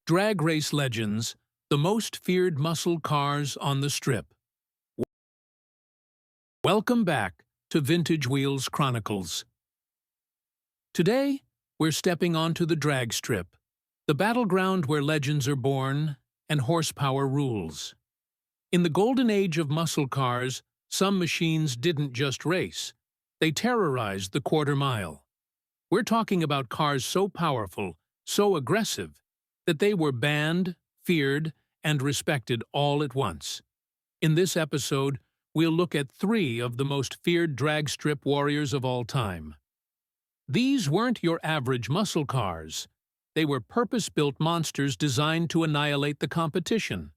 Drag race legends, the most feared muscle cars on the strip. Welcome back to Vintage Wheels Chronicles. Today, we're stepping onto the drag strip, the battleground where legends are born and horsepower rules. In the golden age of muscle cars, some machines didn't just race, they terrorized the quarter mile. We're talking about cars so powerful, so aggressive, that they were banned, feared, and respected all at once. In this episode, we'll look at 3 of the most feared drag strip warriors of all time. These weren't your average muscle cars. They were purpose-built monsters designed to annihilate the competition.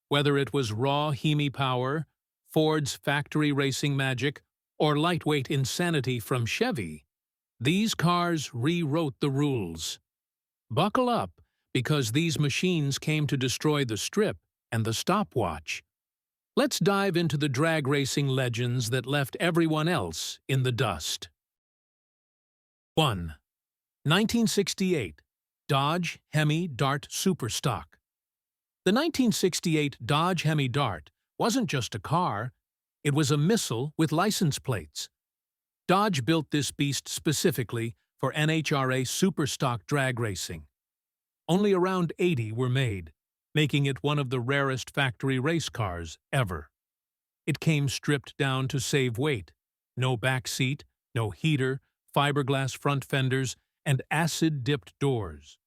Whether it was raw Hemi power, Ford's factory racing magic, or lightweight insanity from Chevy, these cars rewrote the rules. Buckle up, because these machines came to destroy the strip and the stopwatch. Let's dive into the drag racing legends that left everyone else in the dust. 1. 1968 Dodge Hemi Dart Superstock. The 1968 Dodge Hemi Dart wasn't just a car, it was a missile with license plates. Dodge built this beast specifically for NHRA Superstock drag racing. Only around 80 were made, making it one of the rarest factory race cars ever. It came stripped down to save weight. No back seat, no heater, fiberglass front fenders, and acid-dipped doors.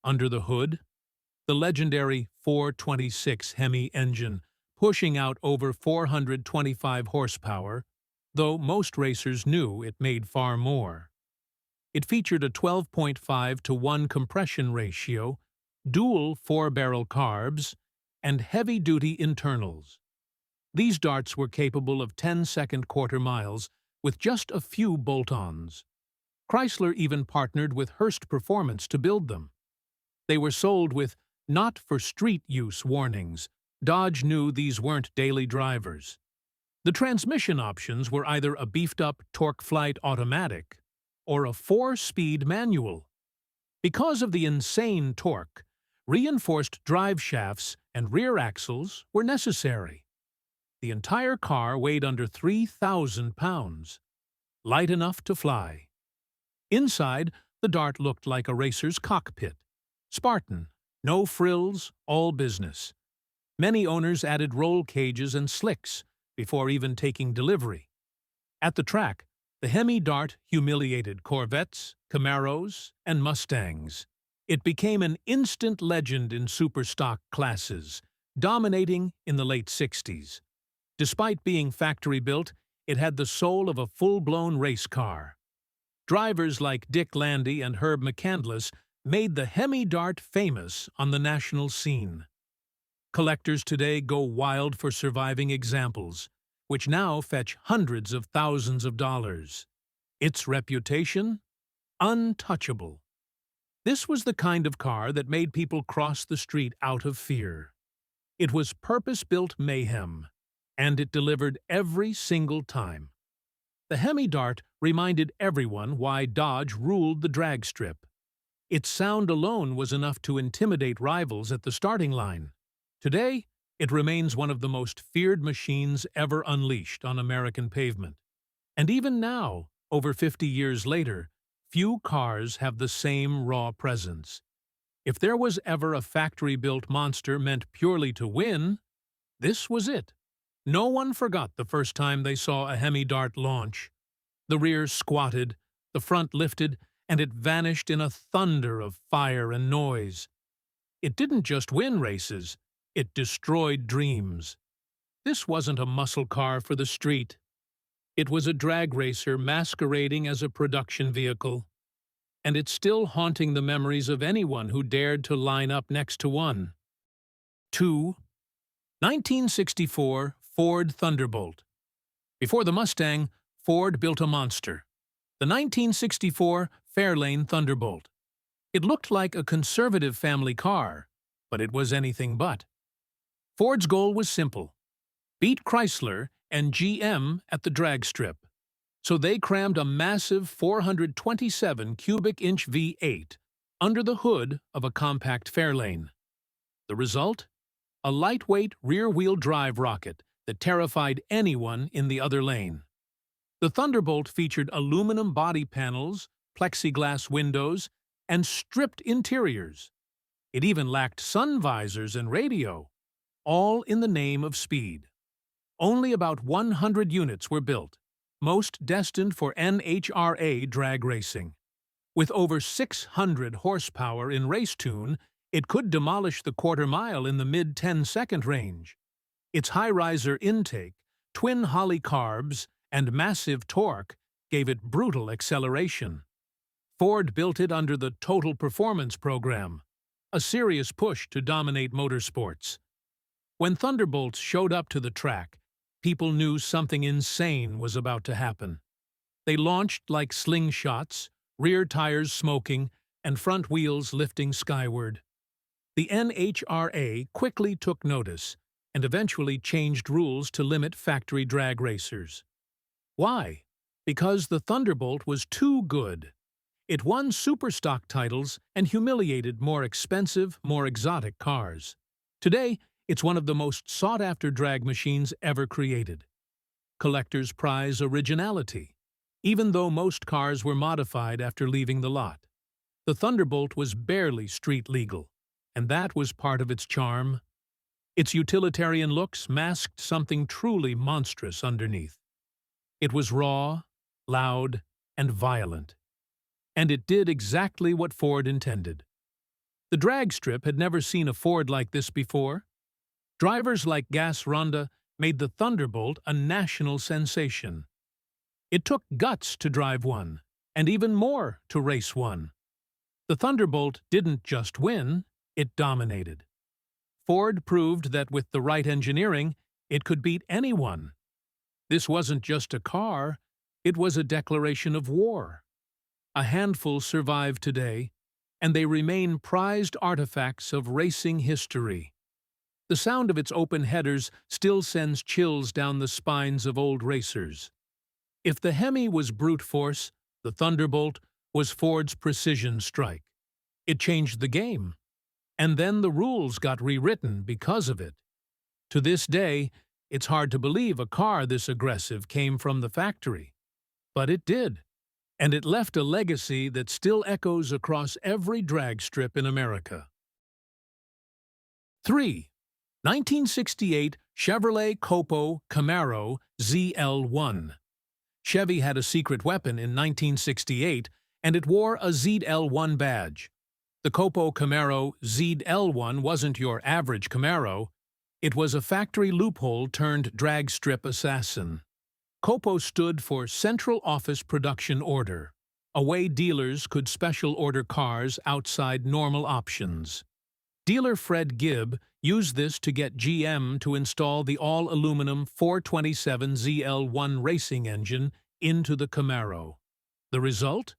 Under the hood, the legendary 426 Hemi engine, pushing out over 425 horsepower, though most racers knew it made far more. It featured a 12.5-to-1 compression ratio, dual 4-barrel carbs, and heavy-duty internals. These darts were capable of 10-second quarter miles with just a few bolt-ons. Chrysler even partnered with Hurst Performance to build them. They were sold with "not for street use" warnings. Dodge knew these weren't daily drivers. The transmission options were either a beefed-up TorqueFlite automatic or a 4-speed manual. Because of the insane torque, reinforced drive shafts and rear axles were necessary. The entire car weighed under 3,000 pounds, light enough to fly. Inside, the Dart looked like a racer's cockpit. Spartan, no frills, all business. Many owners added roll cages and slicks before even taking delivery. At the track, the Hemi Dart humiliated Corvettes, Camaros, and Mustangs. It became an instant legend in superstock classes, dominating in the late 60s. Despite being factory-built, it had the soul of a full-blown race car. Drivers like Dick Landy and Herb McCandless made the Hemi Dart famous on the national scene. Collectors today go wild for surviving examples, which now fetch hundreds of thousands of dollars. Its reputation? Untouchable. This was the kind of car that made people cross the street out of fear. It was purpose-built mayhem, and it delivered every single time. The Hemi Dart reminded everyone why Dodge ruled the drag strip. Its sound alone was enough to intimidate rivals at the starting line. Today, it remains one of the most feared machines ever unleashed on American pavement. And even now, over 50 years later, few cars have the same raw presence. If there was ever a factory-built monster meant purely to win, this was it. No one forgot the first time they saw a Hemi Dart launch. The rear squatted, the front lifted, and it vanished in a thunder of fire and noise. It didn't just win races, it destroyed dreams. This wasn't a muscle car for the street. It was a drag racer masquerading as a production vehicle. And it's still haunting the memories of anyone who dared to line up next to one. 2. 1964 Ford Thunderbolt. Before the Mustang, Ford built a monster. The 1964 Fairlane Thunderbolt. It looked like a conservative family car, but it was anything but. Ford's goal was simple: beat Chrysler and GM at the drag strip. So they crammed a massive 427 cubic inch V8 under the hood of a compact Fairlane. The result? A lightweight rear-wheel drive rocket that terrified anyone in the other lane. The Thunderbolt featured aluminum body panels, plexiglass windows, and stripped interiors. It even lacked sun visors and radio, all in the name of speed. Only about 100 units were built, most destined for NHRA drag racing. With over 600 horsepower in race tune, it could demolish the quarter-mile in the mid-10-second range. Its high-riser intake, twin Holly carbs, and massive torque gave it brutal acceleration. Ford built it under the Total Performance program, a serious push to dominate motorsports. When Thunderbolts showed up to the track, people knew something insane was about to happen. They launched like slingshots, rear tires smoking, and front wheels lifting skyward. The NHRA quickly took notice and eventually changed rules to limit factory drag racers. Why? Because the Thunderbolt was too good. It won superstock titles and humiliated more expensive, more exotic cars. Today, it's one of the most sought-after drag machines ever created. Collectors prize originality, even though most cars were modified after leaving the lot. The Thunderbolt was barely street legal, and that was part of its charm. Its utilitarian looks masked something truly monstrous underneath. It was raw, loud, and violent. And it did exactly what Ford intended. The drag strip had never seen a Ford like this before. Drivers like Gas Ronda made the Thunderbolt a national sensation. It took guts to drive one, and even more to race one. The Thunderbolt didn't just win, it dominated. Ford proved that with the right engineering, it could beat anyone. This wasn't just a car, it was a declaration of war. A handful survive today, and they remain prized artifacts of racing history. The sound of its open headers still sends chills down the spines of old racers. If the Hemi was brute force, the Thunderbolt was Ford's precision strike. It changed the game, and then the rules got rewritten because of it. To this day, it's hard to believe a car this aggressive came from the factory. But it did, and it left a legacy that still echoes across every drag strip in America. 3. 1968 Chevrolet Copo Camaro ZL1. Chevy had a secret weapon in 1968, and it wore a ZL1 badge. The Copo Camaro ZL1 wasn't your average Camaro. It was a factory loophole turned drag strip assassin. Copo stood for Central Office Production Order, a way dealers could special order cars outside normal options. Dealer Fred Gibb used this to get GM to install the all-aluminum 427 ZL1 racing engine into the Camaro. The result?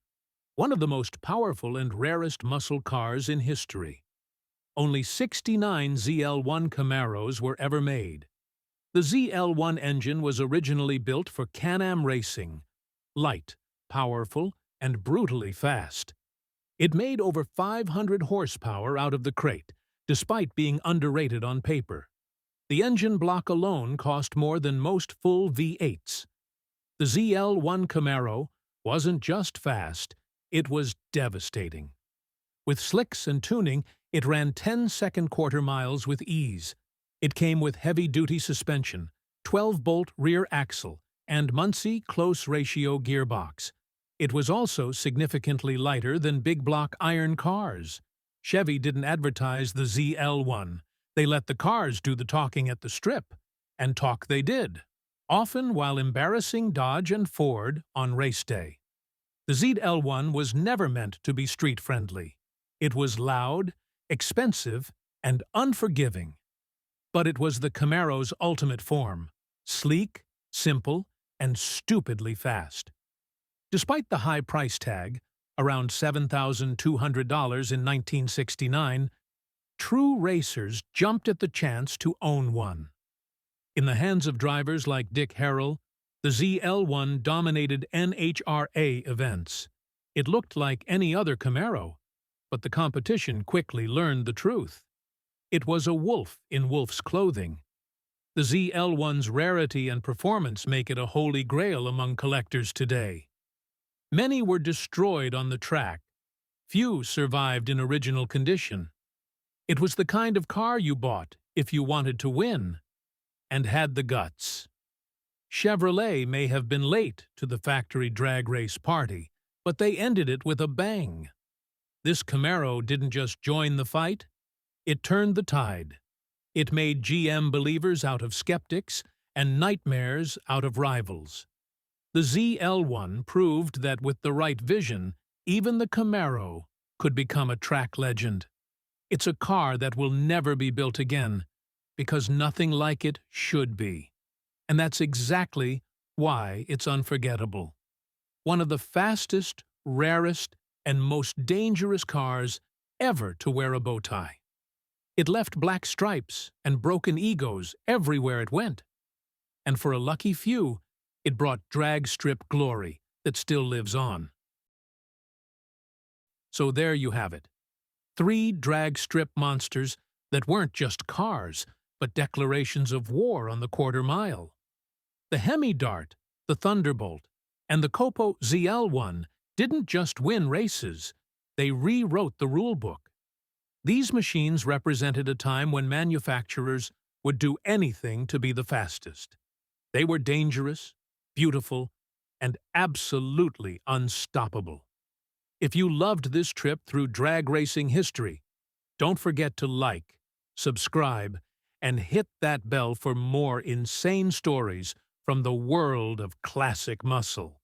One of the most powerful and rarest muscle cars in history. Only 69 ZL1 Camaros were ever made. The ZL1 engine was originally built for Can-Am racing, light, powerful, and brutally fast. It made over 500 horsepower out of the crate, despite being underrated on paper. The engine block alone cost more than most full V8s. The ZL1 Camaro wasn't just fast, it was devastating. With slicks and tuning, it ran 10-second quarter miles with ease. It came with heavy-duty suspension, 12-bolt rear axle, and Muncie close-ratio gearbox. It was also significantly lighter than big-block iron cars. Chevy didn't advertise the ZL1. They let the cars do the talking at the strip. And talk they did, often while embarrassing Dodge and Ford on race day. The ZL1 was never meant to be street-friendly. It was loud, expensive, and unforgiving. But it was the Camaro's ultimate form, sleek, simple, and stupidly fast. Despite the high price tag, around $7,200 in 1969, true racers jumped at the chance to own one. In the hands of drivers like Dick Harrell, the ZL1 dominated NHRA events. It looked like any other Camaro, but the competition quickly learned the truth. It was a wolf in wolf's clothing. The ZL1's rarity and performance make it a holy grail among collectors today. Many were destroyed on the track. Few survived in original condition. It was the kind of car you bought if you wanted to win, and had the guts. Chevrolet may have been late to the factory drag race party, but they ended it with a bang. This Camaro didn't just join the fight, it turned the tide. It made GM believers out of skeptics and nightmares out of rivals. The ZL1 proved that with the right vision, even the Camaro could become a track legend. It's a car that will never be built again, because nothing like it should be. And that's exactly why it's unforgettable. One of the fastest, rarest, and most dangerous cars ever to wear a bow tie. It left black stripes and broken egos everywhere it went. And for a lucky few, it brought drag strip glory that still lives on. So there you have it. 3 drag strip monsters that weren't just cars, but declarations of war on the quarter mile. The Hemi Dart, the Thunderbolt, and the Copo ZL1 didn't just win races, they rewrote the rulebook. These machines represented a time when manufacturers would do anything to be the fastest. They were dangerous, beautiful, and absolutely unstoppable. If you loved this trip through drag racing history, don't forget to like, subscribe, and hit that bell for more insane stories from the world of classic muscle.